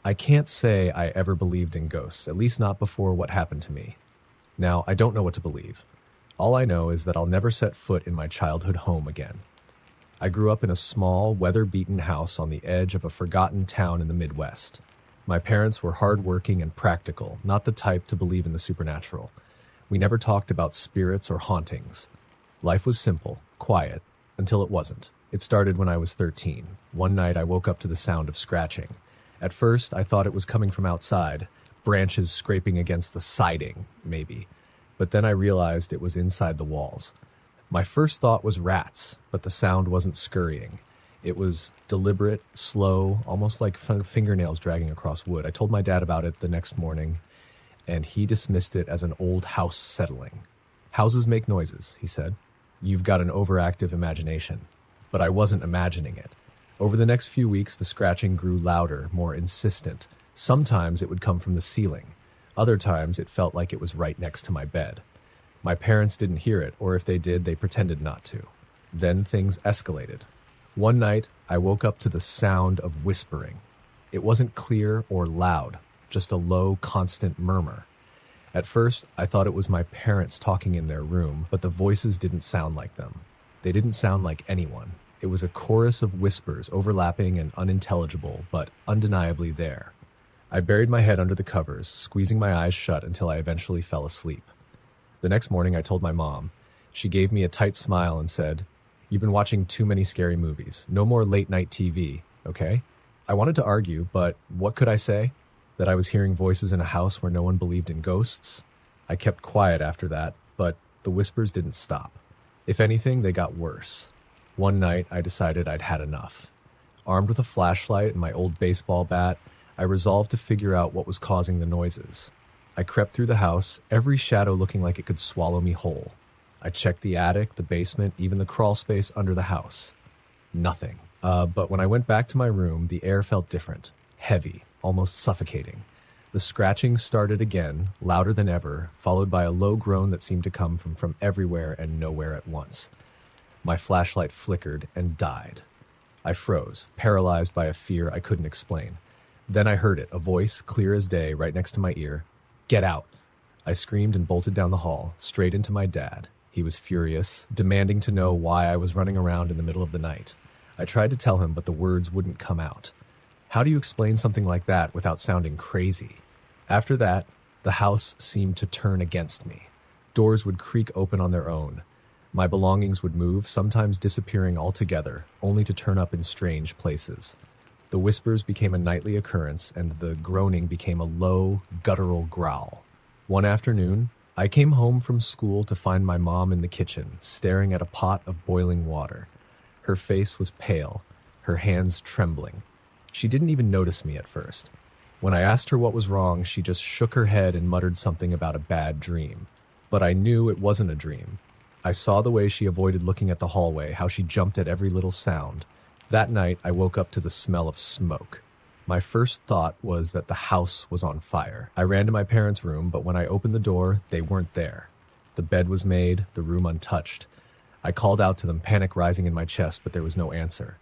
I can't say I ever believed in ghosts, at least not before what happened to me. Now, I don't know what to believe. All I know is that I'll never set foot in my childhood home again. I grew up in a small, weather-beaten house on the edge of a forgotten town in the Midwest. My parents were hardworking and practical, not the type to believe in the supernatural. We never talked about spirits or hauntings. Life was simple, quiet, until it wasn't. It started when I was 13. One night I woke up to the sound of scratching. At first, I thought it was coming from outside, branches scraping against the siding, maybe. But then I realized it was inside the walls. My first thought was rats, but the sound wasn't scurrying. It was deliberate, slow, almost like fingernails dragging across wood. I told my dad about it the next morning, and he dismissed it as an old house settling. Houses make noises, he said. You've got an overactive imagination. But I wasn't imagining it. Over the next few weeks, the scratching grew louder, more insistent. Sometimes it would come from the ceiling. Other times it felt like it was right next to my bed. My parents didn't hear it, or if they did, they pretended not to. Then things escalated. One night, I woke up to the sound of whispering. It wasn't clear or loud, just a low, constant murmur. At first, I thought it was my parents talking in their room, but the voices didn't sound like them. They didn't sound like anyone. It was a chorus of whispers, overlapping and unintelligible, but undeniably there. I buried my head under the covers, squeezing my eyes shut until I eventually fell asleep. The next morning, I told my mom. She gave me a tight smile and said, "You've been watching too many scary movies. No more late-night TV, okay?" I wanted to argue, but what could I say? That I was hearing voices in a house where no one believed in ghosts? I kept quiet after that, but the whispers didn't stop. If anything, they got worse. One night, I decided I'd had enough. Armed with a flashlight and my old baseball bat, I resolved to figure out what was causing the noises. I crept through the house, every shadow looking like it could swallow me whole. I checked the attic, the basement, even the crawl space under the house. Nothing. But when I went back to my room, the air felt different, heavy, almost suffocating. The scratching started again, louder than ever, followed by a low groan that seemed to come from everywhere and nowhere at once. My flashlight flickered and died. I froze, paralyzed by a fear I couldn't explain. Then I heard it, a voice, clear as day, right next to my ear. "Get out!" I screamed and bolted down the hall, straight into my dad. He was furious, demanding to know why I was running around in the middle of the night. I tried to tell him, but the words wouldn't come out. How do you explain something like that without sounding crazy? After that, the house seemed to turn against me. Doors would creak open on their own. My belongings would move, sometimes disappearing altogether, only to turn up in strange places. The whispers became a nightly occurrence, and the groaning became a low, guttural growl. One afternoon, I came home from school to find my mom in the kitchen, staring at a pot of boiling water. Her face was pale, her hands trembling. She didn't even notice me at first. When I asked her what was wrong, she just shook her head and muttered something about a bad dream. But I knew it wasn't a dream. I saw the way she avoided looking at the hallway, how she jumped at every little sound. That night, I woke up to the smell of smoke. My first thought was that the house was on fire. I ran to my parents' room, but when I opened the door, they weren't there. The bed was made, the room untouched. I called out to them, panic rising in my chest, but there was no answer.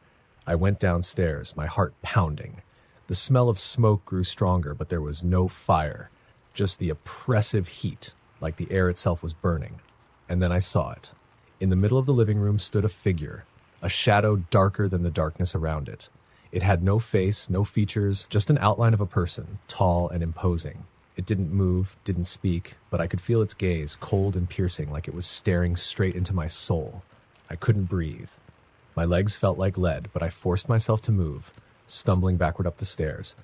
I went downstairs, my heart pounding. The smell of smoke grew stronger, but there was no fire, just the oppressive heat, like the air itself was burning. And then I saw it. In the middle of the living room stood a figure, a shadow darker than the darkness around it. It had no face, no features, just an outline of a person, tall and imposing. It didn't move, didn't speak, but I could feel its gaze, cold and piercing, like it was staring straight into my soul. I couldn't breathe. My legs felt like lead, but I forced myself to move, stumbling backward up the stairs.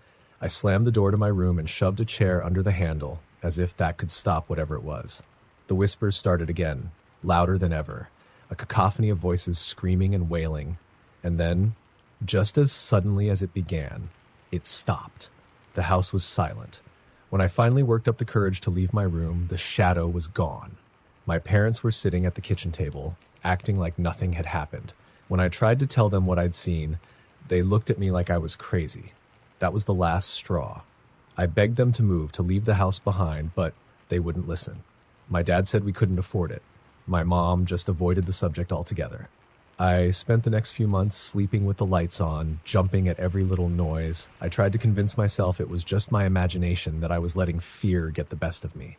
I slammed the door to my room and shoved a chair under the handle, as if that could stop whatever it was. The whispers started again, louder than ever, a cacophony of voices screaming and wailing, and then, just as suddenly as it began, it stopped. The house was silent. When I finally worked up the courage to leave my room, the shadow was gone. My parents were sitting at the kitchen table, acting like nothing had happened. When I tried to tell them what I'd seen, they looked at me like I was crazy. That was the last straw. I begged them to move, to leave the house behind, but they wouldn't listen. My dad said we couldn't afford it. My mom just avoided the subject altogether. I spent the next few months sleeping with the lights on, jumping at every little noise. I tried to convince myself it was just my imagination, that I was letting fear get the best of me.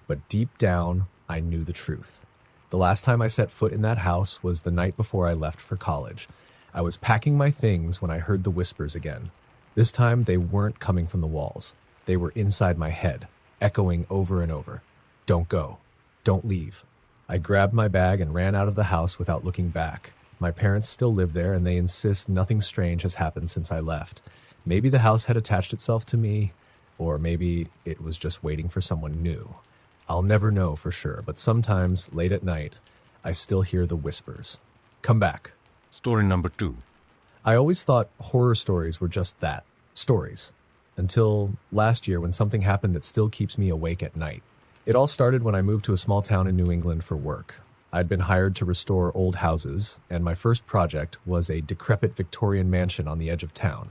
But deep down, I knew the truth. The last time I set foot in that house was the night before I left for college. I was packing my things when I heard the whispers again. This time, they weren't coming from the walls. They were inside my head, echoing over and over. Don't go. Don't leave. I grabbed my bag and ran out of the house without looking back. My parents still live there, and they insist nothing strange has happened since I left. Maybe the house had attached itself to me, or maybe it was just waiting for someone new. I'll never know for sure, but sometimes, late at night, I still hear the whispers. Come back. Story number 2. I always thought horror stories were just that, stories. Until last year when something happened that still keeps me awake at night. It all started when I moved to a small town in New England for work. I'd been hired to restore old houses, and my first project was a decrepit Victorian mansion on the edge of town.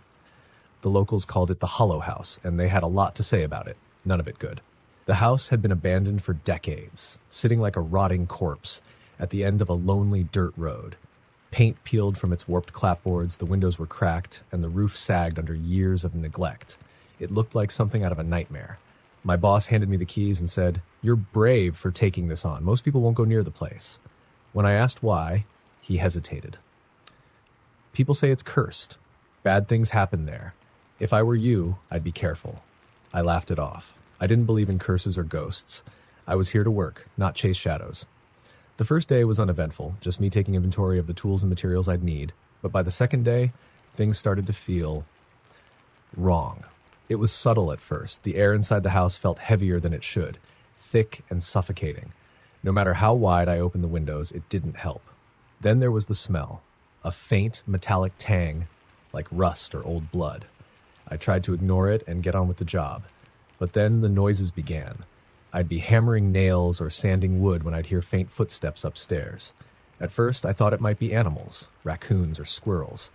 The locals called it the Hollow House, and they had a lot to say about it, none of it good. The house had been abandoned for decades, sitting like a rotting corpse at the end of a lonely dirt road. Paint peeled from its warped clapboards, the windows were cracked, and the roof sagged under years of neglect. It looked like something out of a nightmare. My boss handed me the keys and said, "You're brave for taking this on. Most people won't go near the place." When I asked why, he hesitated. People say it's cursed. Bad things happen there. If I were you, I'd be careful. I laughed it off. I didn't believe in curses or ghosts. I was here to work, not chase shadows. The first day was uneventful, just me taking inventory of the tools and materials I'd need. But by the second day, things started to feel wrong. It was subtle at first. The air inside the house felt heavier than it should, thick and suffocating. No matter how wide I opened the windows, it didn't help. Then there was the smell, a faint metallic tang, like rust or old blood. I tried to ignore it and get on with the job. But then the noises began. I'd be hammering nails or sanding wood when I'd hear faint footsteps upstairs. At first, I thought it might be animals, raccoons or squirrels.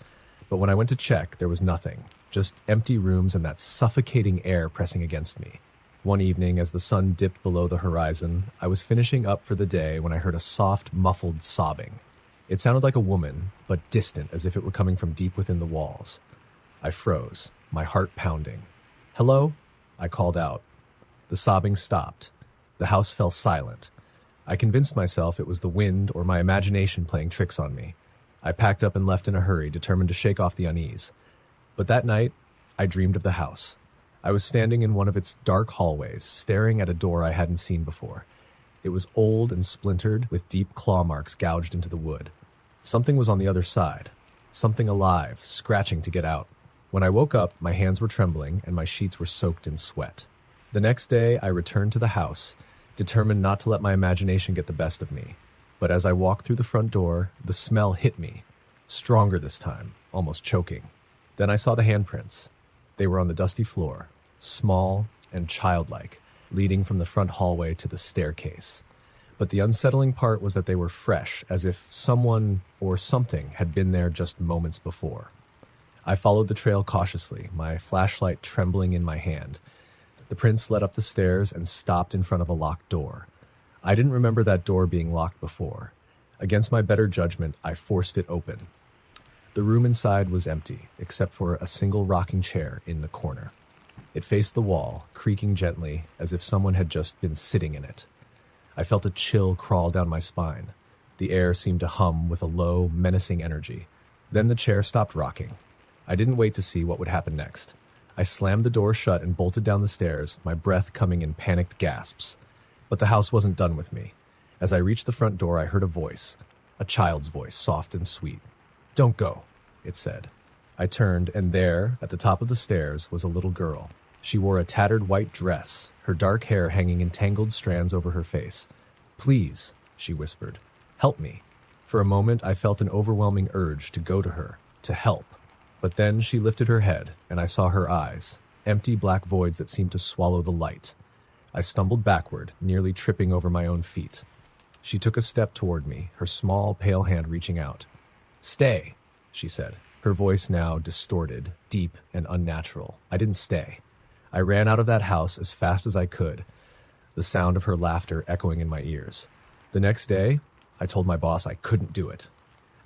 But when I went to check, there was nothing. Just empty rooms and that suffocating air pressing against me. One evening, as the sun dipped below the horizon, I was finishing up for the day when I heard a soft, muffled sobbing. It sounded like a woman, but distant, as if it were coming from deep within the walls. I froze, my heart pounding. "Hello?" I called out. The sobbing stopped. The house fell silent. I convinced myself it was the wind or my imagination playing tricks on me. I packed up and left in a hurry, determined to shake off the unease. But that night, I dreamed of the house. I was standing in one of its dark hallways, staring at a door I hadn't seen before. It was old and splintered, with deep claw marks gouged into the wood. Something was on the other side. Something alive, scratching to get out. When I woke up, my hands were trembling and my sheets were soaked in sweat. The next day, I returned to the house, determined not to let my imagination get the best of me. But as I walked through the front door, the smell hit me, stronger this time, almost choking. Then I saw the handprints. They were on the dusty floor, small and childlike, leading from the front hallway to the staircase. But the unsettling part was that they were fresh, as if someone or something had been there just moments before. I followed the trail cautiously, my flashlight trembling in my hand. The prints led up the stairs and stopped in front of a locked door. I didn't remember that door being locked before. Against my better judgment, I forced it open. The room inside was empty, except for a single rocking chair in the corner. It faced the wall, creaking gently, as if someone had just been sitting in it. I felt a chill crawl down my spine. The air seemed to hum with a low, menacing energy. Then the chair stopped rocking. I didn't wait to see what would happen next. I slammed the door shut and bolted down the stairs, my breath coming in panicked gasps. But the house wasn't done with me. As I reached the front door, I heard a voice, a child's voice, soft and sweet. "Don't go," it said. I turned, and there, at the top of the stairs, was a little girl. She wore a tattered white dress, her dark hair hanging in tangled strands over her face. "Please," she whispered, "help me." For a moment, I felt an overwhelming urge to go to her, to help. But then she lifted her head, and I saw her eyes, empty black voids that seemed to swallow the light. I stumbled backward, nearly tripping over my own feet. She took a step toward me, her small, pale hand reaching out. "Stay," she said, her voice now distorted, deep, and unnatural. I didn't stay. I ran out of that house as fast as I could, the sound of her laughter echoing in my ears. The next day, I told my boss I couldn't do it.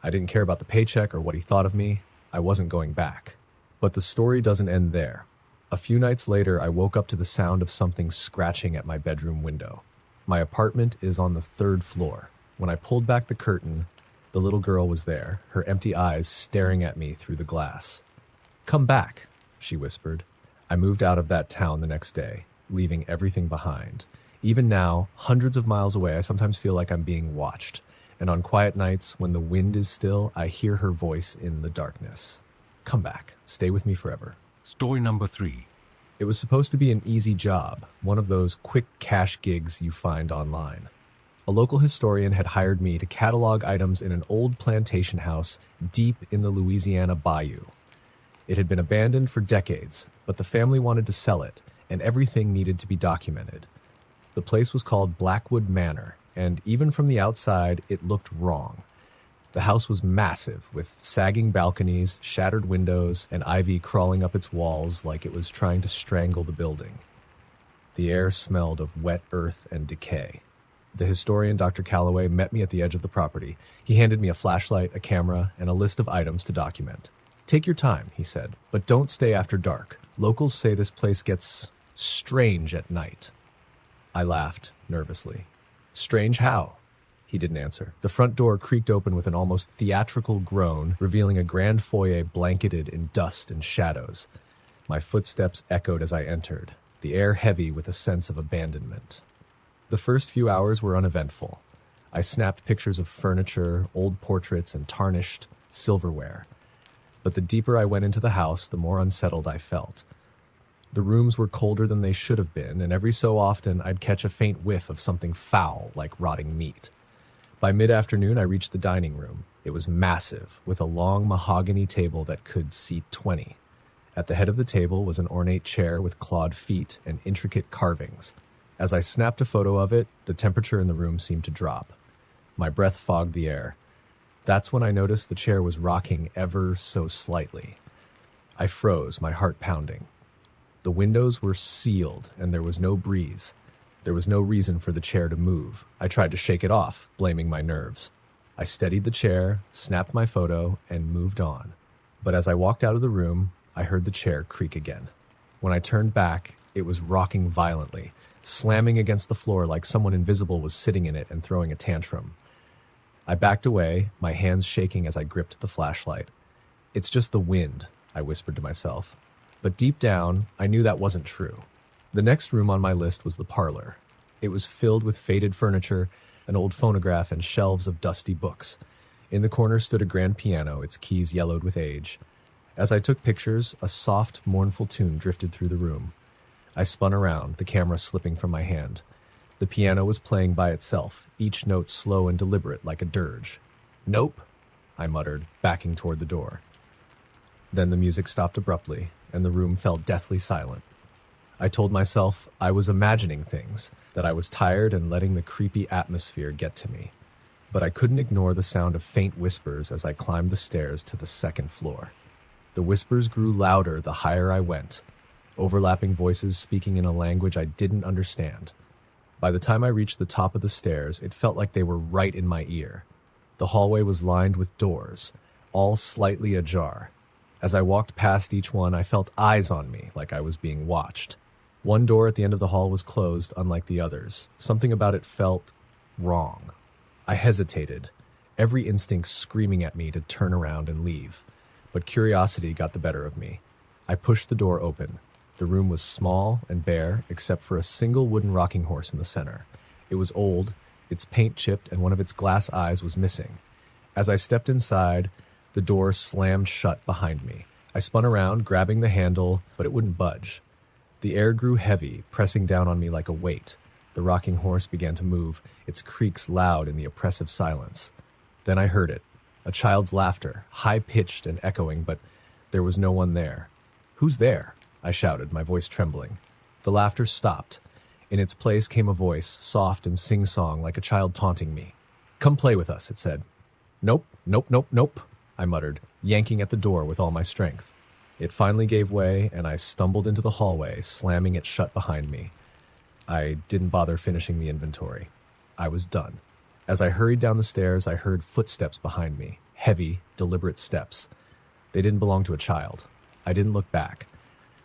I didn't care about the paycheck or what he thought of me. I wasn't going back. But the story doesn't end there. A few nights later, I woke up to the sound of something scratching at my bedroom window. My apartment is on the 3rd floor. When I pulled back the curtain, the little girl was there, her empty eyes staring at me through the glass. "Come back," she whispered. I moved out of that town the next day, leaving everything behind. Even now, hundreds of miles away, I sometimes feel like I'm being watched. And on quiet nights, when the wind is still, I hear her voice in the darkness. "Come back. Stay with me forever." Story number 3. It was supposed to be an easy job, one of those quick cash gigs you find online. A local historian had hired me to catalog items in an old plantation house deep in the Louisiana bayou. It had been abandoned for decades, but the family wanted to sell it, and everything needed to be documented. The place was called Blackwood Manor, and even from the outside, it looked wrong. The house was massive, with sagging balconies, shattered windows, and ivy crawling up its walls like it was trying to strangle the building. The air smelled of wet earth and decay. The historian, Dr. Calloway, met me at the edge of the property. He handed me a flashlight, a camera, and a list of items to document. "Take your time," he said, "but don't stay after dark. Locals say this place gets strange at night." I laughed, nervously. "Strange how?" He didn't answer. The front door creaked open with an almost theatrical groan, revealing a grand foyer blanketed in dust and shadows. My footsteps echoed as I entered, the air heavy with a sense of abandonment. The first few hours were uneventful. I snapped pictures of furniture, old portraits, and tarnished silverware. But the deeper I went into the house, the more unsettled I felt. The rooms were colder than they should have been, and every so often I'd catch a faint whiff of something foul, like rotting meat. By mid-afternoon, I reached the dining room. It was massive, with a long mahogany table that could seat 20. At the head of the table was an ornate chair with clawed feet and intricate carvings. As I snapped a photo of it, the temperature in the room seemed to drop. My breath fogged the air. That's when I noticed the chair was rocking ever so slightly. I froze, my heart pounding. The windows were sealed, and there was no breeze. There was no reason for the chair to move. I tried to shake it off, blaming my nerves. I steadied the chair, snapped my photo, and moved on. But as I walked out of the room, I heard the chair creak again. When I turned back, it was rocking violently, slamming against the floor like someone invisible was sitting in it and throwing a tantrum. I backed away, my hands shaking as I gripped the flashlight. "It's just the wind," I whispered to myself. But deep down, I knew that wasn't true. The next room on my list was the parlor. It was filled with faded furniture, an old phonograph, and shelves of dusty books. In the corner stood a grand piano, its keys yellowed with age. As I took pictures, a soft, mournful tune drifted through the room. I spun around, the camera slipping from my hand. The piano was playing by itself, each note slow and deliberate like a dirge. "Nope," I muttered, backing toward the door. Then the music stopped abruptly, and the room fell deathly silent. I told myself I was imagining things, that I was tired and letting the creepy atmosphere get to me. But I couldn't ignore the sound of faint whispers as I climbed the stairs to the 2nd floor. The whispers grew louder the higher I went, overlapping voices speaking in a language I didn't understand. By the time I reached the top of the stairs, it felt like they were right in my ear. The hallway was lined with doors, all slightly ajar. As I walked past each one, I felt eyes on me, like I was being watched. One door at the end of the hall was closed, unlike the others. Something about it felt wrong. I hesitated, every instinct screaming at me to turn around and leave. But curiosity got the better of me. I pushed the door open. The room was small and bare, except for a single wooden rocking horse in the center. It was old, its paint chipped, and one of its glass eyes was missing. As I stepped inside, the door slammed shut behind me. I spun around, grabbing the handle, but it wouldn't budge. The air grew heavy, pressing down on me like a weight. The rocking horse began to move, its creaks loud in the oppressive silence. Then I heard it, a child's laughter, high-pitched and echoing, but there was no one there. "Who's there?" I shouted, my voice trembling. The laughter stopped. In its place came a voice, soft and sing-song, like a child taunting me. "Come play with us," it said. "Nope, nope, nope, nope," I muttered, yanking at the door with all my strength. It finally gave way, and I stumbled into the hallway, slamming it shut behind me. I didn't bother finishing the inventory. I was done. As I hurried down the stairs, I heard footsteps behind me, heavy, deliberate steps. They didn't belong to a child. I didn't look back.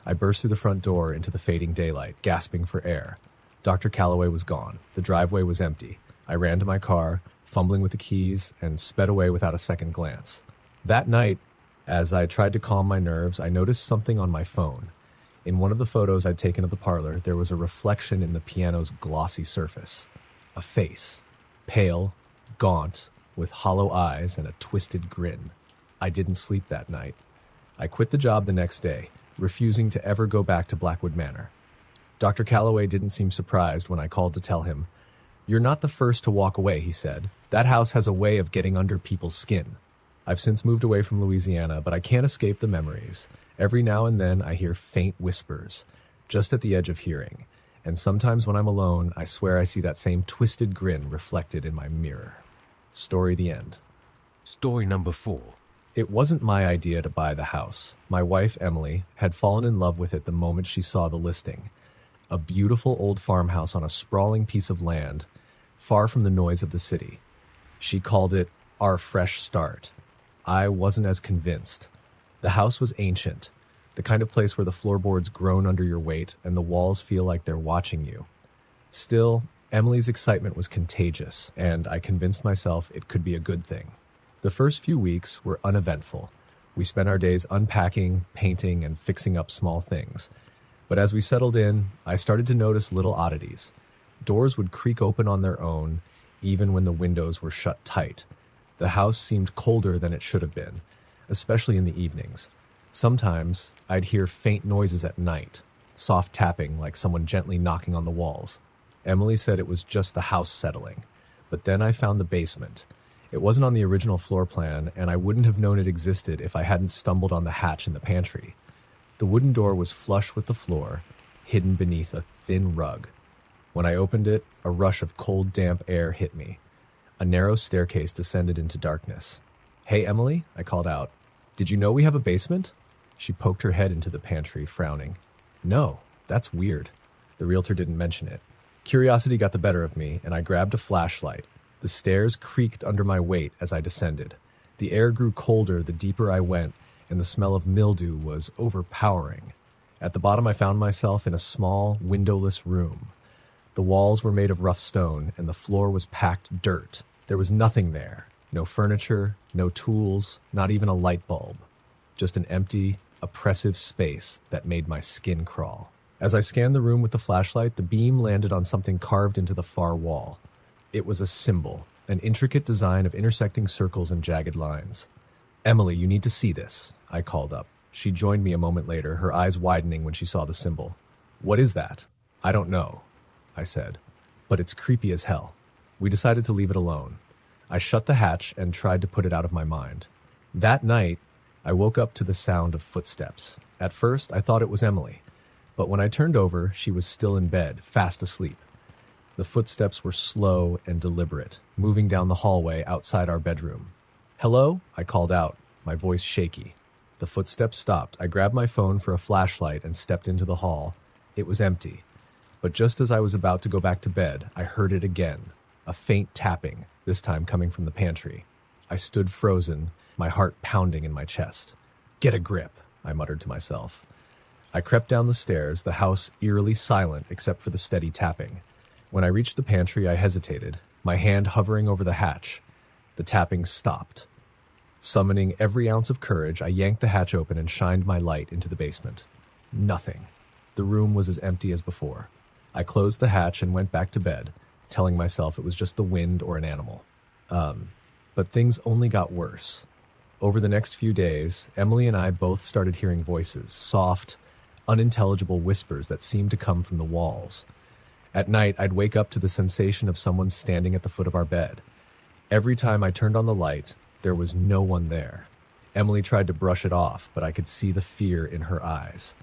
I burst through the front door into the fading daylight, gasping for air. Dr. Calloway was gone. The driveway was empty. I ran to my car, fumbling with the keys, and sped away without a second glance. That night, as I tried to calm my nerves, I noticed something on my phone. In one of the photos I'd taken of the parlor, there was a reflection in the piano's glossy surface. A face. Pale, gaunt, with hollow eyes and a twisted grin. I didn't sleep that night. I quit the job the next day, refusing to ever go back to Blackwood Manor. Dr. Calloway didn't seem surprised when I called to tell him. "You're not the first to walk away," he said. "That house has a way of getting under people's skin." I've since moved away from Louisiana, but I can't escape the memories. Every now and then I hear faint whispers, just at the edge of hearing. And sometimes when I'm alone, I swear I see that same twisted grin reflected in my mirror. Story the end. Story number 4. It wasn't my idea to buy the house. My wife, Emily, had fallen in love with it the moment she saw the listing. A beautiful old farmhouse on a sprawling piece of land, far from the noise of the city. She called it our fresh start. I wasn't as convinced. The house was ancient, the kind of place where the floorboards groan under your weight and the walls feel like they're watching you. Still, Emily's excitement was contagious, and I convinced myself it could be a good thing. The first few weeks were uneventful. We spent our days unpacking, painting, and fixing up small things. But as we settled in, I started to notice little oddities. Doors would creak open on their own, even when the windows were shut tight. The house seemed colder than it should have been, especially in the evenings. Sometimes I'd hear faint noises at night, soft tapping like someone gently knocking on the walls. Emily said it was just the house settling. But then I found the basement. It wasn't on the original floor plan, and I wouldn't have known it existed if I hadn't stumbled on the hatch in the pantry. The wooden door was flush with the floor, hidden beneath a thin rug. When I opened it, a rush of cold, damp air hit me. A narrow staircase descended into darkness. "Hey, Emily," I called out. "Did you know we have a basement?" She poked her head into the pantry, frowning. "No, that's weird." The realtor didn't mention it. Curiosity got the better of me, and I grabbed a flashlight. The stairs creaked under my weight as I descended. The air grew colder the deeper I went, and the smell of mildew was overpowering. At the bottom, I found myself in a small, windowless room. The walls were made of rough stone, and the floor was packed dirt. There was nothing there. No furniture, no tools, not even a light bulb. Just an empty, oppressive space that made my skin crawl. As I scanned the room with the flashlight, the beam landed on something carved into the far wall. It was a symbol, an intricate design of intersecting circles and jagged lines. "Emily, you need to see this," I called up. She joined me a moment later, her eyes widening when she saw the symbol. "What is that?" "I don't know," I said, "but it's creepy as hell." We decided to leave it alone. I shut the hatch and tried to put it out of my mind. That night, I woke up to the sound of footsteps. At first, I thought it was Emily, but when I turned over, she was still in bed, fast asleep. The footsteps were slow and deliberate, moving down the hallway outside our bedroom. "Hello?" I called out, my voice shaky. The footsteps stopped. I grabbed my phone for a flashlight and stepped into the hall. It was empty. But just as I was about to go back to bed, I heard it again, a faint tapping, this time coming from the pantry. I stood frozen, my heart pounding in my chest. "Get a grip," I muttered to myself. I crept down the stairs, the house eerily silent except for the steady tapping. When I reached the pantry, I hesitated, my hand hovering over the hatch. The tapping stopped. Summoning every ounce of courage, I yanked the hatch open and shined my light into the basement. Nothing. The room was as empty as before. I closed the hatch and went back to bed, telling myself it was just the wind or an animal. But things only got worse. Over the next few days, Emily and I both started hearing voices, soft, unintelligible whispers that seemed to come from the walls. At night, I'd wake up to the sensation of someone standing at the foot of our bed. Every time I turned on the light, there was no one there. Emily tried to brush it off, but I could see the fear in her eyes.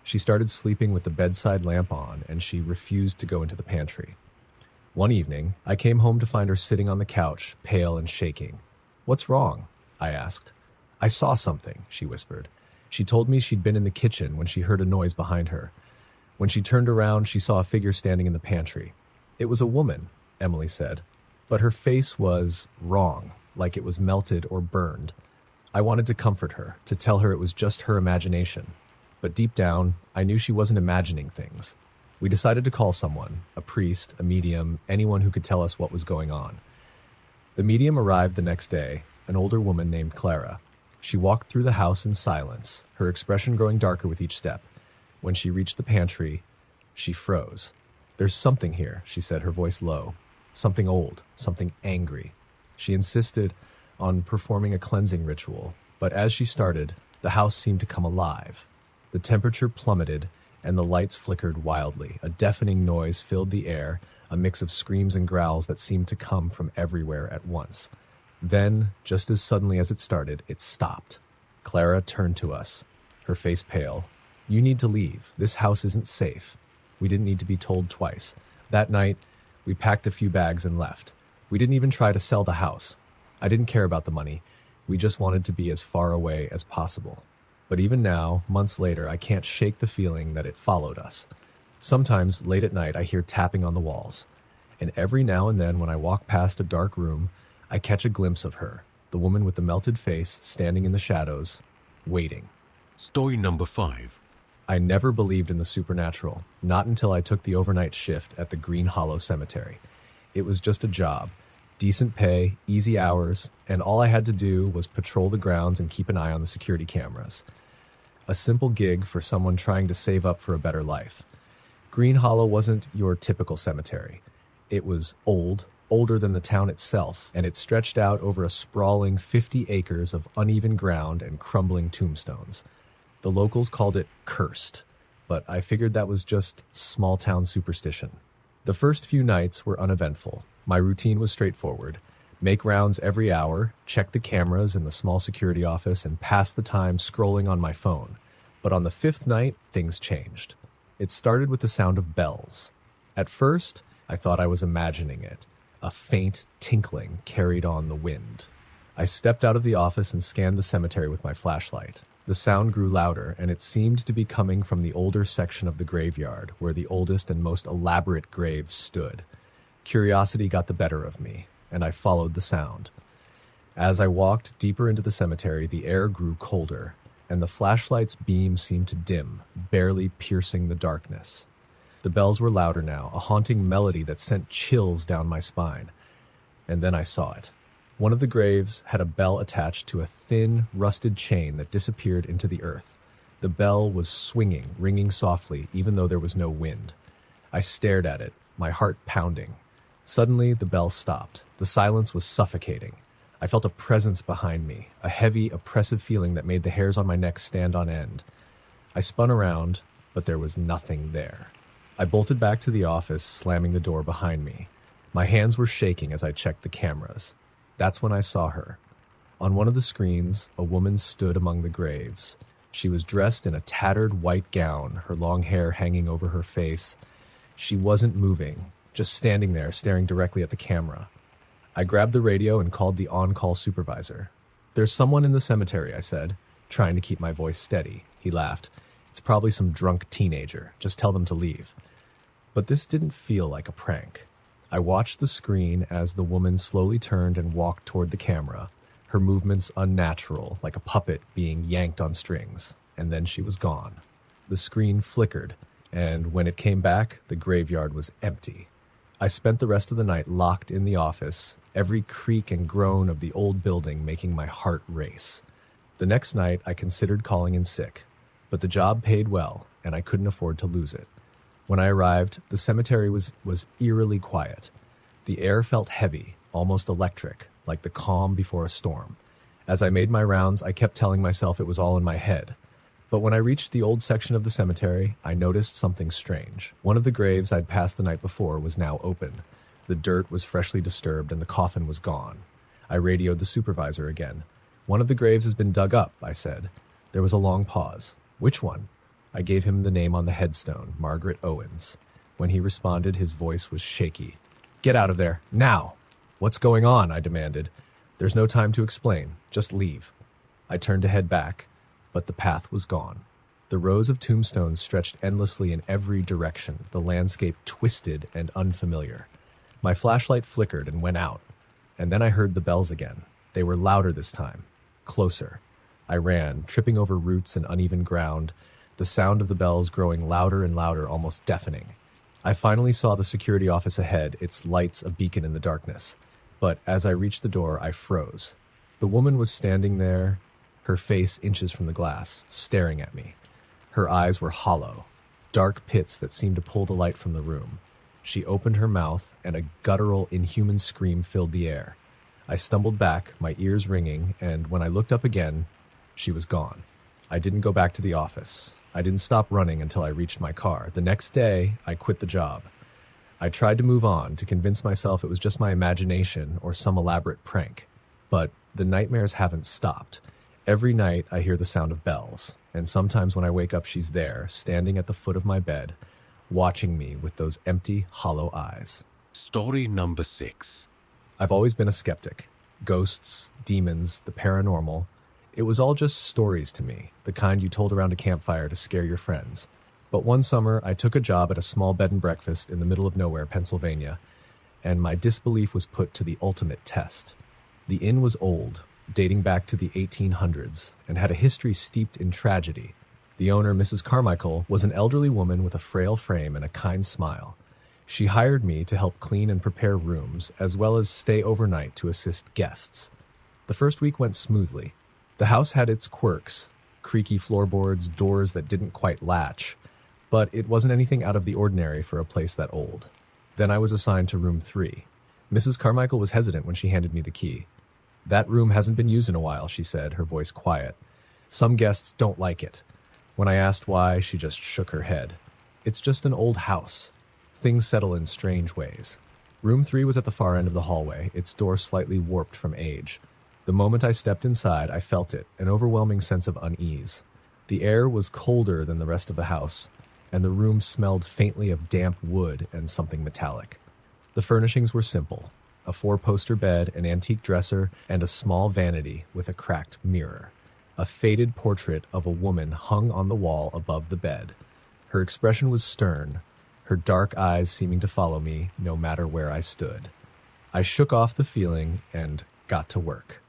She started sleeping with the bedside lamp on, and she refused to go into the pantry. One evening, I came home to find her sitting on the couch, pale and shaking. "What's wrong?" I asked. "I saw something," she whispered. She told me she'd been in the kitchen when she heard a noise behind her. When she turned around, she saw a figure standing in the pantry. "It was a woman," Emily said, "but her face was wrong. like it was melted or burned. I wanted to comfort her, to tell her it was just her imagination. But deep down, I knew she wasn't imagining things. We decided to call someone, a priest, a medium, anyone who could tell us what was going on. The medium arrived the next day, an older woman named Clara. She walked through the house in silence, her expression growing darker with each step. When she reached the pantry, she froze. "There's something here," she said, her voice low. "Something old, something angry." She insisted on performing a cleansing ritual, but as she started, the house seemed to come alive. The temperature plummeted, and the lights flickered wildly. A deafening noise filled the air, a mix of screams and growls that seemed to come from everywhere at once. Then, just as suddenly as it started, it stopped. Clara turned to us, her face pale. "You need to leave. This house isn't safe." We didn't need to be told twice. That night, we packed a few bags and left. We didn't even try to sell the house. I didn't care about the money. We just wanted to be as far away as possible. But even now, months later, I can't shake the feeling that it followed us. Sometimes, late at night, I hear tapping on the walls. And every now and then, when I walk past a dark room, I catch a glimpse of her, the woman with the melted face standing in the shadows, waiting. Story number 5. I never believed in the supernatural, not until I took the overnight shift at the Green Hollow Cemetery. It was just a job. Decent pay, easy hours, and all I had to do was patrol the grounds and keep an eye on the security cameras. A simple gig for someone trying to save up for a better life. Green Hollow wasn't your typical cemetery. It was old, older than the town itself, and it stretched out over a sprawling 50 acres of uneven ground and crumbling tombstones. The locals called it cursed, but I figured that was just small-town superstition. The first few nights were uneventful. My routine was straightforward. Make rounds every hour, check the cameras in the small security office, and pass the time scrolling on my phone. But on the 5th night, things changed. It started with the sound of bells. At first, I thought I was imagining it. A faint tinkling carried on the wind. I stepped out of the office and scanned the cemetery with my flashlight. The sound grew louder, and it seemed to be coming from the older section of the graveyard, where the oldest and most elaborate graves stood. Curiosity got the better of me, and I followed the sound. As I walked deeper into the cemetery, the air grew colder, and the flashlight's beam seemed to dim, barely piercing the darkness. The bells were louder now, a haunting melody that sent chills down my spine. And then I saw it. One of the graves had a bell attached to a thin, rusted chain that disappeared into the earth. The bell was swinging, ringing softly, even though there was no wind. I stared at it, my heart pounding. Suddenly, the bell stopped. The silence was suffocating. I felt a presence behind me, a heavy, oppressive feeling that made the hairs on my neck stand on end. I spun around, but there was nothing there. I bolted back to the office, slamming the door behind me. My hands were shaking as I checked the cameras. That's when I saw her. On one of the screens, a woman stood among the graves. She was dressed in a tattered white gown, her long hair hanging over her face. She wasn't moving, just standing there, staring directly at the camera. I grabbed the radio and called the on-call supervisor. "There's someone in the cemetery," I said, trying to keep my voice steady. He laughed. "It's probably some drunk teenager. Just tell them to leave." But this didn't feel like a prank. I watched the screen as the woman slowly turned and walked toward the camera, her movements unnatural, like a puppet being yanked on strings, and then she was gone. The screen flickered, and when it came back, the graveyard was empty. I spent the rest of the night locked in the office, every creak and groan of the old building making my heart race. The next night, I considered calling in sick, but the job paid well, and I couldn't afford to lose it. When I arrived, the cemetery was eerily quiet. The air felt heavy, almost electric, like the calm before a storm. As I made my rounds, I kept telling myself it was all in my head. But when I reached the old section of the cemetery, I noticed something strange. One of the graves I'd passed the night before was now open. The dirt was freshly disturbed and the coffin was gone. I radioed the supervisor again. "One of the graves has been dug up," I said. There was a long pause. "Which one?" I gave him the name on the headstone, Margaret Owens. When he responded, his voice was shaky. "Get out of there, now!" "What's going on?" I demanded. "There's no time to explain. Just leave." I turned to head back, but the path was gone. The rows of tombstones stretched endlessly in every direction, the landscape twisted and unfamiliar. My flashlight flickered and went out, and then I heard the bells again. They were louder this time, closer. I ran, tripping over roots and uneven ground, the sound of the bells growing louder and louder, almost deafening. I finally saw the security office ahead, its lights a beacon in the darkness. But as I reached the door, I froze. The woman was standing there, her face inches from the glass, staring at me. Her eyes were hollow, dark pits that seemed to pull the light from the room. She opened her mouth, and a guttural, inhuman scream filled the air. I stumbled back, my ears ringing, and when I looked up again, she was gone. I didn't go back to the office. I didn't stop running until I reached my car. The next day, I quit the job. I tried to move on, to convince myself it was just my imagination or some elaborate prank. But the nightmares haven't stopped. Every night, I hear the sound of bells, and sometimes when I wake up, she's there, standing at the foot of my bed, watching me with those empty, hollow eyes. Story number 6. I've always been a skeptic. Ghosts, demons, the paranormal. It was all just stories to me, the kind you told around a campfire to scare your friends. But one summer, I took a job at a small bed and breakfast in the middle of nowhere, Pennsylvania, and my disbelief was put to the ultimate test. The inn was old, dating back to the 1800s, and had a history steeped in tragedy. The owner, Mrs. Carmichael, was an elderly woman with a frail frame and a kind smile. She hired me to help clean and prepare rooms, as well as stay overnight to assist guests. The first week went smoothly. The house had its quirks, creaky floorboards, doors that didn't quite latch, but it wasn't anything out of the ordinary for a place that old. Then I was assigned to room 3. Mrs. Carmichael was hesitant when she handed me the key. "That room hasn't been used in a while," she said, her voice quiet. "Some guests don't like it." When I asked why, she just shook her head. "It's just an old house. Things settle in strange ways." Room 3 was at the far end of the hallway, its door slightly warped from age. The moment I stepped inside, I felt it, an overwhelming sense of unease. The air was colder than the rest of the house, and the room smelled faintly of damp wood and something metallic. The furnishings were simple: a 4-poster bed, an antique dresser, and a small vanity with a cracked mirror. A faded portrait of a woman hung on the wall above the bed. Her expression was stern, her dark eyes seeming to follow me no matter where I stood. I shook off the feeling and got to work.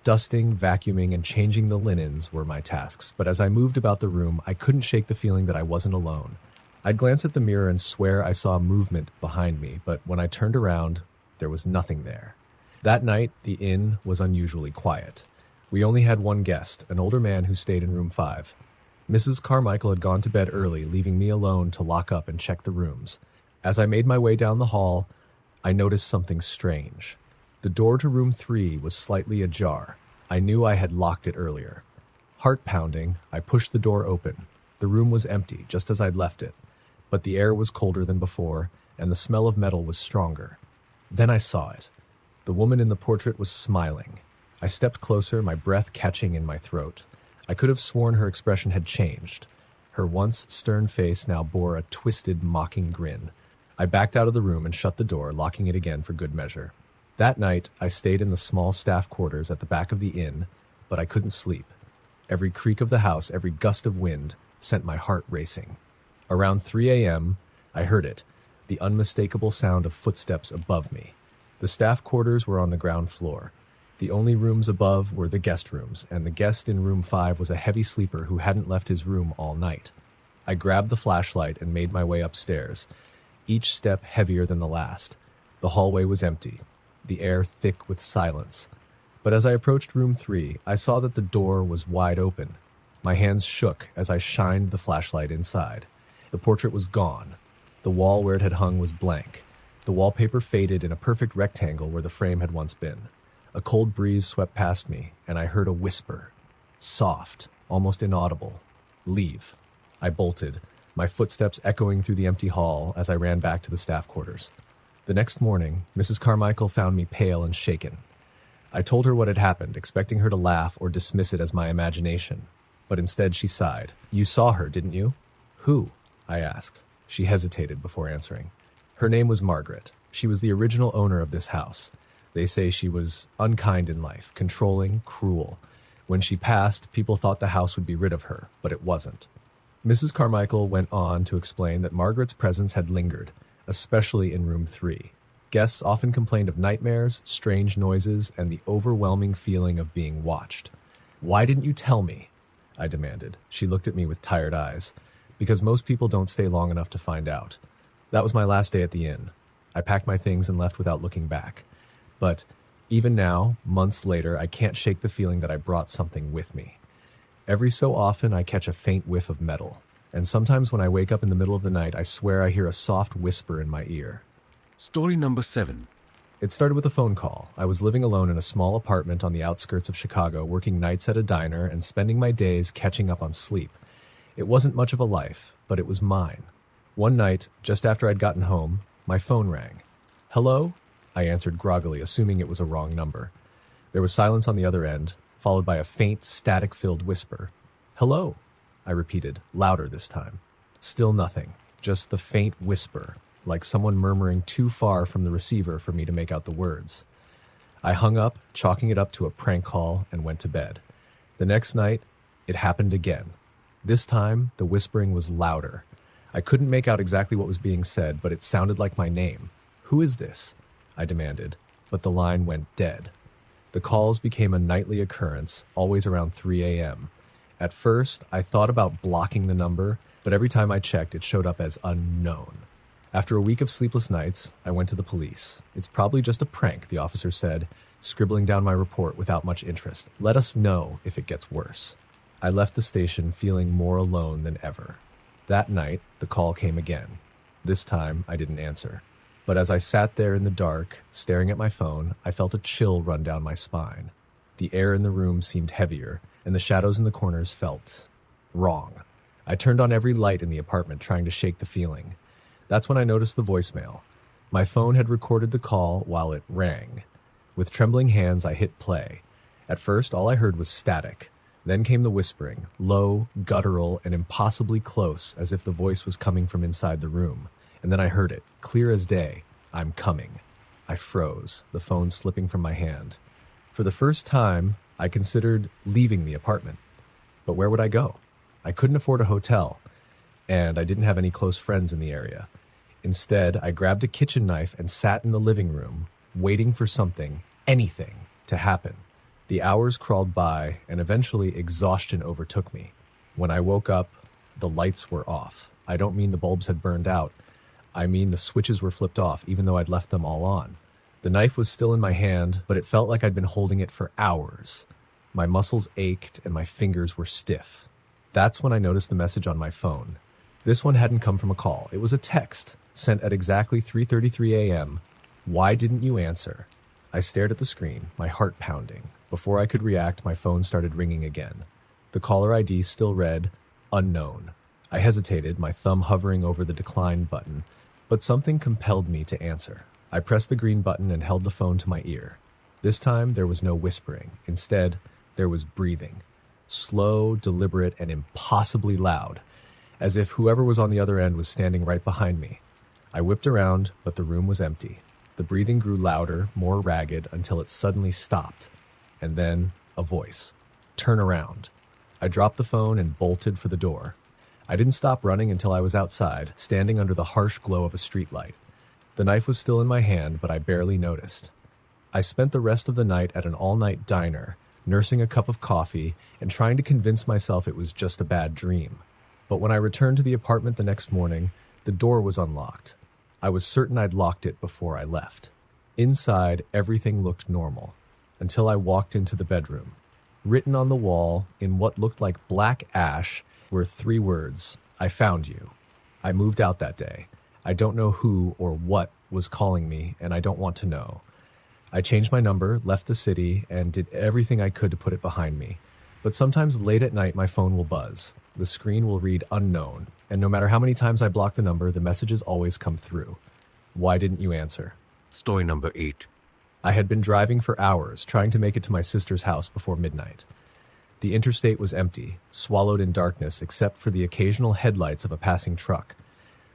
Dusting, vacuuming, and changing the linens were my tasks, but as I moved about the room, I couldn't shake the feeling that I wasn't alone. I'd glance at the mirror and swear I saw movement behind me, but when I turned around, there was nothing there. That night, the inn was unusually quiet. We only had one guest, an older man who stayed in room 5. Mrs. Carmichael had gone to bed early, leaving me alone to lock up and check the rooms. As I made my way down the hall, I noticed something strange. The door to room 3 was slightly ajar. I knew I had locked it earlier. Heart pounding, I pushed the door open. The room was empty, just as I'd left it. But the air was colder than before, and the smell of metal was stronger. Then I saw it. The woman in the portrait was smiling. I stepped closer, my breath catching in my throat. I could have sworn her expression had changed. Her once stern face now bore a twisted, mocking grin. I backed out of the room and shut the door, locking it again for good measure. That night, I stayed in the small staff quarters at the back of the inn, but I couldn't sleep. Every creak of the house, every gust of wind, sent my heart racing. Around 3 a.m., I heard it, the unmistakable sound of footsteps above me. The staff quarters were on the ground floor. The only rooms above were the guest rooms, and the guest in room 5 was a heavy sleeper who hadn't left his room all night. I grabbed the flashlight and made my way upstairs, each step heavier than the last. The hallway was empty, the air thick with silence. But as I approached room 3, I saw that the door was wide open. My hands shook as I shined the flashlight inside. The portrait was gone. The wall where it had hung was blank. The wallpaper faded in a perfect rectangle where the frame had once been. A cold breeze swept past me, and I heard a whisper. Soft, almost inaudible. "Leave." I bolted, my footsteps echoing through the empty hall as I ran back to the staff quarters. The next morning, Mrs. Carmichael found me pale and shaken. I told her what had happened, expecting her to laugh or dismiss it as my imagination. But instead she sighed. "You saw her, didn't you?" "Who?" I asked. She hesitated before answering. "Her name was Margaret. She was the original owner of this house. They say she was unkind in life, controlling, cruel. When she passed, people thought the house would be rid of her, but it wasn't." Mrs. Carmichael went on to explain that Margaret's presence had lingered, especially in room 3. Guests often complained of nightmares, strange noises, and the overwhelming feeling of being watched. "Why didn't you tell me?" I demanded. She looked at me with tired eyes. "Because most people don't stay long enough to find out." That was my last day at the inn. I packed my things and left without looking back. But even now, months later, I can't shake the feeling that I brought something with me. Every so often, I catch a faint whiff of metal. And sometimes when I wake up in the middle of the night, I swear I hear a soft whisper in my ear. Story number 7. It started with a phone call. I was living alone in a small apartment on the outskirts of Chicago, working nights at a diner and spending my days catching up on sleep. It wasn't much of a life, but it was mine. One night, just after I'd gotten home, my phone rang. "Hello?" I answered groggily, assuming it was a wrong number. There was silence on the other end, followed by a faint, static-filled whisper. "Hello?" I repeated, louder this time. Still nothing, just the faint whisper, like someone murmuring too far from the receiver for me to make out the words. I hung up, chalking it up to a prank call, and went to bed. The next night, it happened again. This time, the whispering was louder. I couldn't make out exactly what was being said, but it sounded like my name. "Who is this?" I demanded, but the line went dead. The calls became a nightly occurrence, always around 3 a.m. At first, I thought about blocking the number, but every time I checked, it showed up as unknown. After a week of sleepless nights, I went to the police. "It's probably just a prank," the officer said, scribbling down my report without much interest. "Let us know if it gets worse." I left the station feeling more alone than ever. That night, the call came again. This time, I didn't answer. But as I sat there in the dark, staring at my phone, I felt a chill run down my spine. The air in the room seemed heavier, and the shadows in the corners felt wrong. I turned on every light in the apartment, trying to shake the feeling. That's when I noticed the voicemail. My phone had recorded the call while it rang. With trembling hands, I hit play. At first, all I heard was static. Then came the whispering, low, guttural, and impossibly close, as if the voice was coming from inside the room. And then I heard it, clear as day. "I'm coming." I froze, the phone slipping from my hand. For the first time, I considered leaving the apartment. But where would I go? I couldn't afford a hotel, and I didn't have any close friends in the area. Instead, I grabbed a kitchen knife and sat in the living room, waiting for something, anything, to happen. The hours crawled by, and eventually exhaustion overtook me. When I woke up, the lights were off. I don't mean the bulbs had burned out. I mean the switches were flipped off, even though I'd left them all on. The knife was still in my hand, but it felt like I'd been holding it for hours. My muscles ached and my fingers were stiff. That's when I noticed the message on my phone. This one hadn't come from a call. It was a text, sent at exactly 3:33 a.m. "Why didn't you answer?" I stared at the screen, my heart pounding. Before I could react, my phone started ringing again. The caller ID still read, "Unknown." I hesitated, my thumb hovering over the decline button, but something compelled me to answer. I pressed the green button and held the phone to my ear. This time, there was no whispering. Instead, there was breathing. Slow, deliberate, and impossibly loud, as if whoever was on the other end was standing right behind me. I whipped around, but the room was empty. The breathing grew louder, more ragged, until it suddenly stopped. And then, a voice. "Turn around." I dropped the phone and bolted for the door. I didn't stop running until I was outside, standing under the harsh glow of a streetlight. The knife was still in my hand, but I barely noticed. I spent the rest of the night at an all-night diner, nursing a cup of coffee and trying to convince myself it was just a bad dream. But when I returned to the apartment the next morning, the door was unlocked. I was certain I'd locked it before I left. Inside, everything looked normal, until I walked into the bedroom. Written on the wall, in what looked like black ash, were 3 words: "I found you." I moved out that day. I don't know who or what was calling me, and I don't want to know. I changed my number, left the city, and did everything I could to put it behind me. But sometimes late at night, my phone will buzz. The screen will read "unknown," and no matter how many times I block the number, the messages always come through. Why didn't you answer? Story number 8. I had been driving for hours, trying to make it to my sister's house before midnight. The interstate was empty, swallowed in darkness except for the occasional headlights of a passing truck.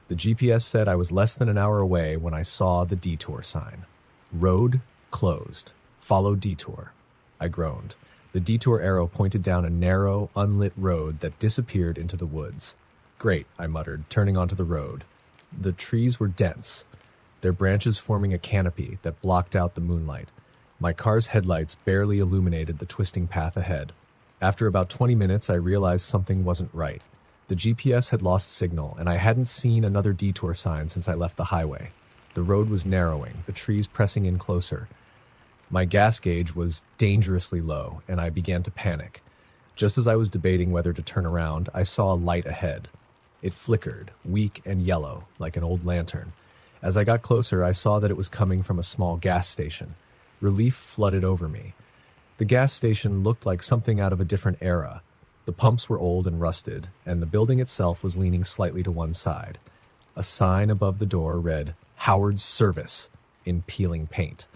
The GPS said I was less than an hour away when I saw the detour sign. Road closed. Follow detour. I groaned. The detour arrow pointed down a narrow, unlit road that disappeared into the woods. "Great," I muttered, turning onto the road. The trees were dense. their branches forming a canopy that blocked out the moonlight. My car's headlights barely illuminated the twisting path ahead. After about 20 minutes, I realized something wasn't right. The GPS had lost signal, and I hadn't seen another detour sign since I left the highway. The road was narrowing, the trees pressing in closer. My gas gauge was dangerously low, and I began to panic. Just as I was debating whether to turn around, I saw a light ahead. It flickered, weak and yellow, like an old lantern. As I got closer, I saw that it was coming from a small gas station. Relief flooded over me. The gas station looked like something out of a different era. The pumps were old and rusted, and the building itself was leaning slightly to one side. A sign above the door read, "Howard's Service," in peeling paint.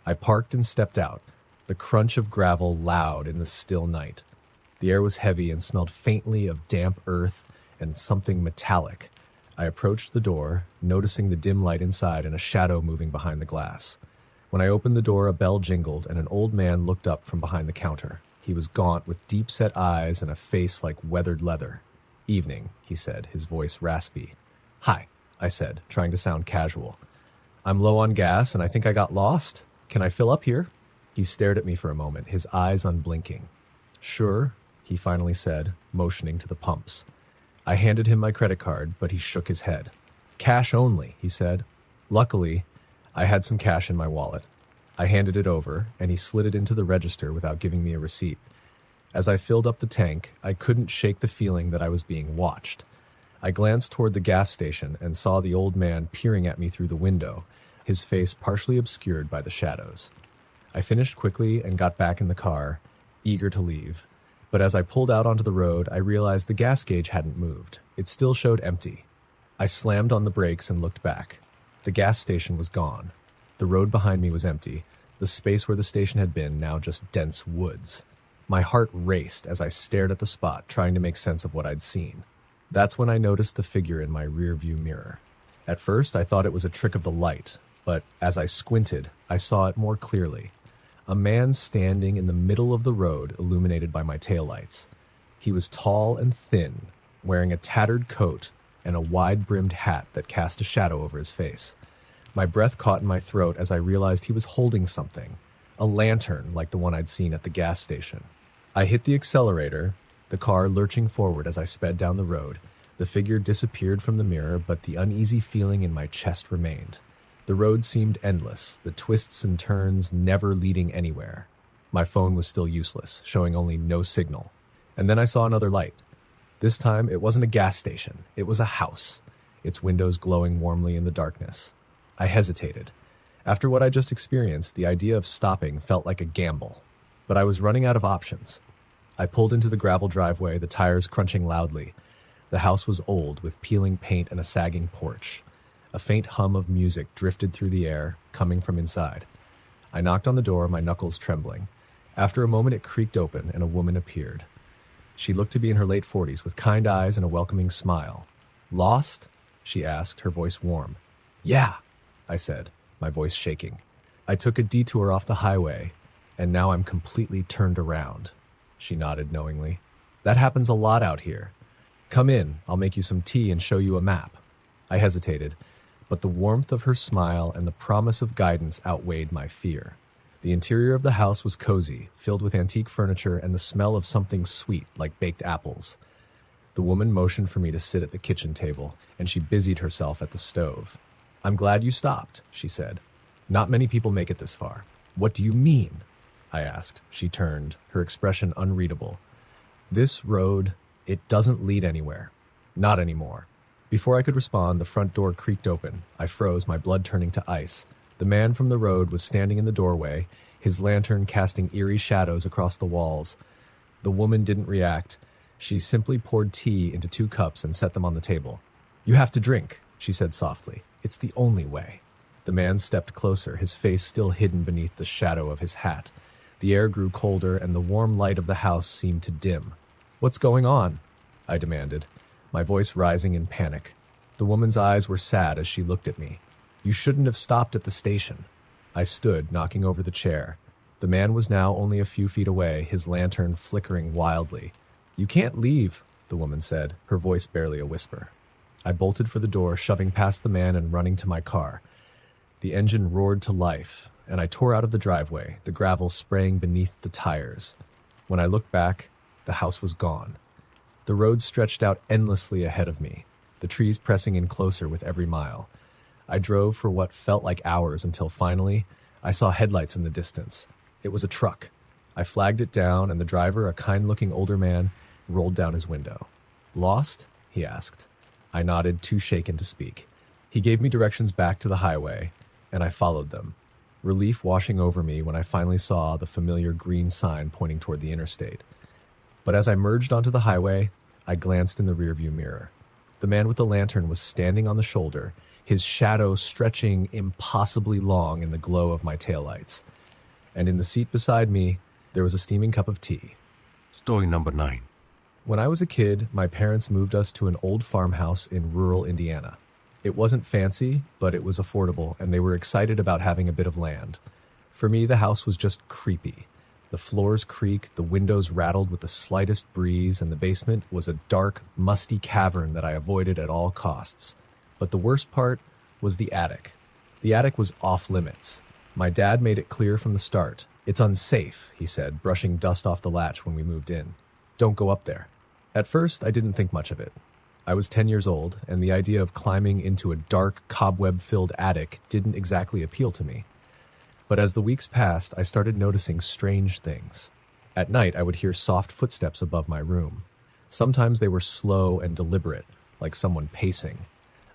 I parked and stepped out, the crunch of gravel loud in the still night. The air was heavy and smelled faintly of damp earth and something metallic. I approached the door, noticing the dim light inside and a shadow moving behind the glass. When I opened the door, a bell jingled and an old man looked up from behind the counter. He was gaunt with deep-set eyes and a face like weathered leather. "Evening," he said, his voice raspy. "Hi," I said, trying to sound casual. "I'm low on gas and I think I got lost. Can I fill up here?" He stared at me for a moment, his eyes unblinking. "Sure," he finally said, motioning to the pumps. I handed him my credit card, but he shook his head. "Cash only," he said. Luckily, I had some cash in my wallet. I handed it over, and he slid it into the register without giving me a receipt. As I filled up the tank, I couldn't shake the feeling that I was being watched. I glanced toward the gas station and saw the old man peering at me through the window, his face partially obscured by the shadows. I finished quickly and got back in the car, eager to leave. But as I pulled out onto the road, I realized the gas gauge hadn't moved. It still showed empty. I slammed on the brakes and looked back. The gas station was gone. The road behind me was empty, the space where the station had been now just dense woods. My heart raced as I stared at the spot, trying to make sense of what I'd seen. That's when I noticed the figure in my rearview mirror. At first, I thought it was a trick of the light, but as I squinted, I saw it more clearly. A man standing in the middle of the road, illuminated by my taillights. He was tall and thin, wearing a tattered coat and a wide-brimmed hat that cast a shadow over his face. My breath caught in my throat as I realized he was holding something, a lantern like the one I'd seen at the gas station. I hit the accelerator, the car lurching forward as I sped down the road. The figure disappeared from the mirror, but the uneasy feeling in my chest remained. The road seemed endless, the twists and turns never leading anywhere. My phone was still useless, showing only no signal. And then I saw another light. This time, it wasn't a gas station. It was a house, its windows glowing warmly in the darkness. I hesitated. After what I just experienced, the idea of stopping felt like a gamble. But I was running out of options. I pulled into the gravel driveway, the tires crunching loudly. The house was old, with peeling paint and a sagging porch. A faint hum of music drifted through the air, coming from inside. I knocked on the door, my knuckles trembling. After a moment, it creaked open, and a woman appeared. She looked to be in her late 40s, with kind eyes and a welcoming smile. "Lost?" she asked, her voice warm. "Yeah," I said, my voice shaking. "I took a detour off the highway, and now I'm completely turned around." She nodded knowingly. "That happens a lot out here. Come in, I'll make you some tea and show you a map." I hesitated, but the warmth of her smile and the promise of guidance outweighed my fear. The interior of the house was cozy, filled with antique furniture and the smell of something sweet, like baked apples. The woman motioned for me to sit at the kitchen table, and she busied herself at the stove. "I'm glad you stopped," she said. "Not many people make it this far." "What do you mean?" I asked. She turned, her expression unreadable. "This road, it doesn't lead anywhere. Not anymore." Before I could respond, the front door creaked open. I froze, my blood turning to ice. The man from the road was standing in the doorway, his lantern casting eerie shadows across the walls. The woman didn't react. She simply poured tea into 2 cups and set them on the table. "You have to drink," she said softly. "It's the only way." The man stepped closer, his face still hidden beneath the shadow of his hat. The air grew colder, and the warm light of the house seemed to dim. "What's going on?" I demanded, my voice rising in panic. The woman's eyes were sad as she looked at me. "You shouldn't have stopped at the station." I stood, knocking over the chair. The man was now only a few feet away, his lantern flickering wildly. "You can't leave," the woman said, her voice barely a whisper. I bolted for the door, shoving past the man and running to my car. The engine roared to life, and I tore out of the driveway, the gravel spraying beneath the tires. When I looked back, the house was gone. The road stretched out endlessly ahead of me, the trees pressing in closer with every mile. I drove for what felt like hours until finally, I saw headlights in the distance. It was a truck. I flagged it down, and the driver, a kind-looking older man, rolled down his window. "Lost?" he asked. I nodded, too shaken to speak. He gave me directions back to the highway, and I followed them, relief washing over me when I finally saw the familiar green sign pointing toward the interstate. But as I merged onto the highway, I glanced in the rearview mirror. The man with the lantern was standing on the shoulder, his shadow stretching impossibly long in the glow of my taillights. And in the seat beside me, there was a steaming cup of tea. Story number 9. When I was a kid, my parents moved us to an old farmhouse in rural Indiana. It wasn't fancy, but it was affordable, and they were excited about having a bit of land. For me, the house was just creepy. The floors creaked, the windows rattled with the slightest breeze, and the basement was a dark, musty cavern that I avoided at all costs. But the worst part was the attic. The attic was off limits. My dad made it clear from the start. "It's unsafe," he said, brushing dust off the latch when we moved in. "Don't go up there." At first, I didn't think much of it. I was 10 years old, and the idea of climbing into a dark, cobweb-filled attic didn't exactly appeal to me. But as the weeks passed, I started noticing strange things. At night, I would hear soft footsteps above my room. Sometimes they were slow and deliberate, like someone pacing.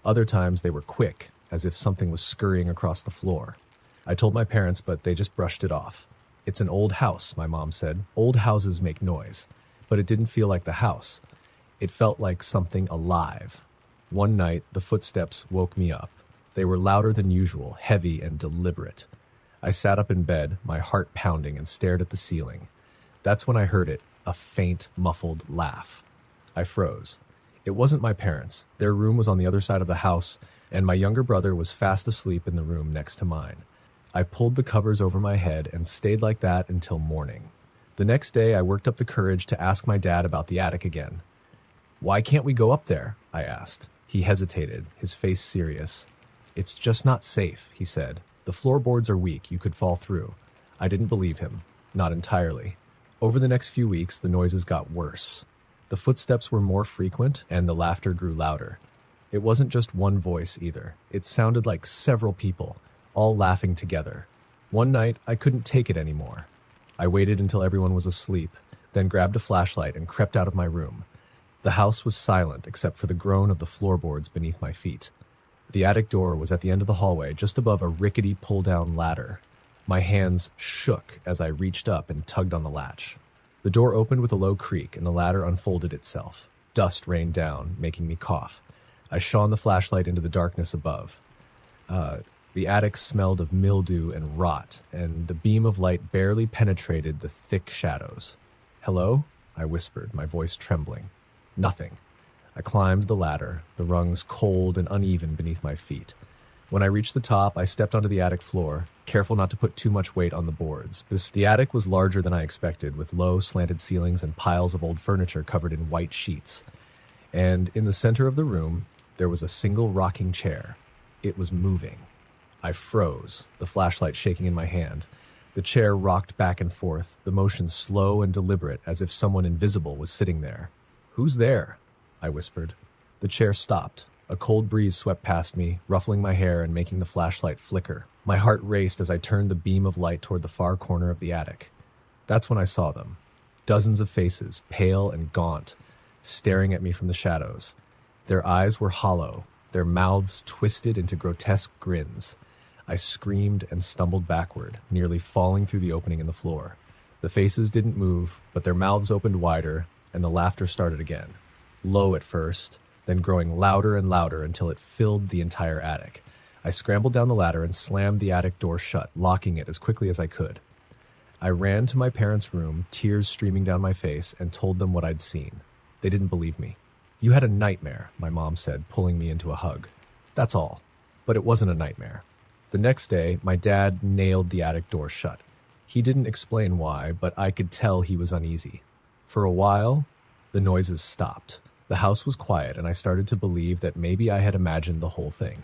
Other times they were quick, as if something was scurrying across the floor. I told my parents, but they just brushed it off. "It's an old house," my mom said. "Old houses make noise." But it didn't feel like the house. It felt like something alive. One night, the footsteps woke me up. They were louder than usual, heavy and deliberate. I sat up in bed, my heart pounding, and stared at the ceiling. That's when I heard it, a faint, muffled laugh. I froze. It wasn't my parents. Their room was on the other side of the house, and my younger brother was fast asleep in the room next to mine. I pulled the covers over my head and stayed like that until morning. The next day, I worked up the courage to ask my dad about the attic again. "Why can't we go up there?" I asked. He hesitated, his face serious. "It's just not safe," he said. "The floorboards are weak, you could fall through." I didn't believe him. Not entirely. Over the next few weeks, the noises got worse. The footsteps were more frequent, and the laughter grew louder. It wasn't just one voice either. It sounded like several people, all laughing together. One night, I couldn't take it anymore. I waited until everyone was asleep, then grabbed a flashlight and crept out of my room. The house was silent except for the groan of the floorboards beneath my feet. The attic door was at the end of the hallway, just above a rickety pull-down ladder. My hands shook as I reached up and tugged on the latch. The door opened with a low creak, and the ladder unfolded itself. Dust rained down, making me cough. I shone the flashlight into the darkness above. The attic smelled of mildew and rot, and the beam of light barely penetrated the thick shadows. "Hello?" I whispered, my voice trembling. Nothing. I climbed the ladder, the rungs cold and uneven beneath my feet. When I reached the top, I stepped onto the attic floor, careful not to put too much weight on the boards. The attic was larger than I expected, with low, slanted ceilings and piles of old furniture covered in white sheets. And in the center of the room, there was a single rocking chair. It was moving. I froze, the flashlight shaking in my hand. The chair rocked back and forth, the motion slow and deliberate, as if someone invisible was sitting there. "Who's there?" I whispered. The chair stopped. A cold breeze swept past me, ruffling my hair and making the flashlight flicker. My heart raced as I turned the beam of light toward the far corner of the attic. That's when I saw them. Dozens of faces, pale and gaunt, staring at me from the shadows. Their eyes were hollow, their mouths twisted into grotesque grins. I screamed and stumbled backward, nearly falling through the opening in the floor. The faces didn't move, but their mouths opened wider, and the laughter started again. Low at first, then growing louder and louder until it filled the entire attic. I scrambled down the ladder and slammed the attic door shut, locking it as quickly as I could. I ran to my parents' room, tears streaming down my face, and told them what I'd seen. They didn't believe me. "You had a nightmare," my mom said, pulling me into a hug. "That's all." But it wasn't a nightmare. The next day, my dad nailed the attic door shut. He didn't explain why, but I could tell he was uneasy. For a while, the noises stopped. The house was quiet, and I started to believe that maybe I had imagined the whole thing.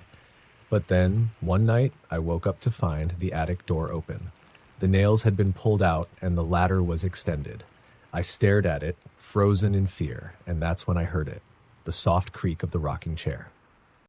But then, one night, I woke up to find the attic door open. The nails had been pulled out and the ladder was extended. I stared at it, frozen in fear, and that's when I heard it, the soft creak of the rocking chair.